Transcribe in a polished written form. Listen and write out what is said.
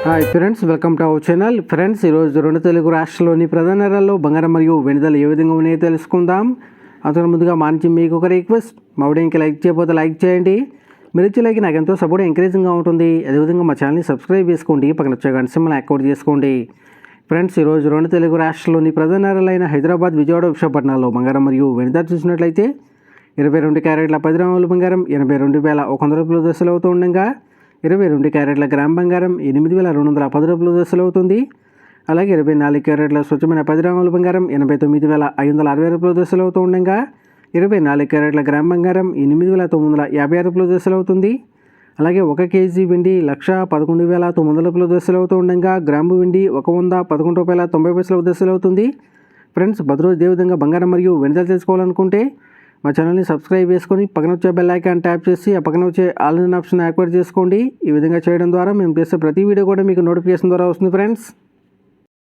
Hi friends, welcome to our channel. Friends, ఈరోజు రెండు తెలుగు రాష్ట్రాల్లోని ప్రధాన నగరాల్లో బంగారం మరియు వెండి ధరలు ఏ విధంగా ఉన్నాయో తెలుసుకుందాం. అందులో ముందుగా మా నుంచి మీకు ఒక రిక్వెస్ట్, మా వీడియోకి లైక్ చేయకపోతే లైక్ చేయండి. మీరు ఇచ్చే లైక్ నాకు ఎంతో సపోర్ట్ ఎంకరేజింగ్గా ఉంటుంది. అదేవిధంగా మా ఛానల్ని సబ్స్క్రైబ్ చేసుకోండి, పక్కన వచ్చే గంట సింబల్ని యాక్టివేట్ చేసుకోండి. ఫ్రెండ్స్, ఈరోజు రెండు తెలుగు రాష్ట్రాల్లోని ప్రధాన నగరాలైన హైదరాబాద్, విజయవాడ, విశాఖపట్నాల్లో బంగారం మరియు వెండి ధర చూసినట్లయితే 22 క్యారెట్ల 10 గ్రాముల బంగారం 82,100 రూపాయల దశలు అవుతూ ఉండగా 22 క్యారెట్ల గ్రామ్ బంగారం 8,210 రూపాయల దశలు అవుతుంది. అలాగే 24 క్యారెట్ల స్వచ్ఛమైన 10 గ్రాముల బంగారం 89,560 రూపాయల దశలు అవుతూ ఉండగా 24 క్యారెట్ల గ్రామ్ బంగారం 8,956 రూపాయల దశలు అవుతుంది. అలాగే 1 కేజీ వెండి 1,11,900 రూపాయల దశలు అవుతూ ఉండగా గ్రాము వెండి 111 రూపాయల 90 పైసల దశలు అవుతుంది. ఫ్రెండ్స్, ప్రతిరోజు ఇదే విధంగా బంగారం మరియు వెండి ధరలు తెలుసుకోవాలనుకుంటే మా ఛానల్ని సబ్స్క్రైబ్ చేసుకొని పక్కన వచ్చే బెల్ ఐకాన్ ట్యాప్ చేసి ఆ పక్కన వచ్చే ఆల్ ఇన్ ఆప్షన్ యాక్టివేట్ చేసుకోండి. ఈ విధంగా చేయడం ద్వారా మేము చేసే ప్రతి వీడియో కూడా మీకు నోటిఫికేషన్ ద్వారా వస్తుంది. ఫ్రెండ్స్.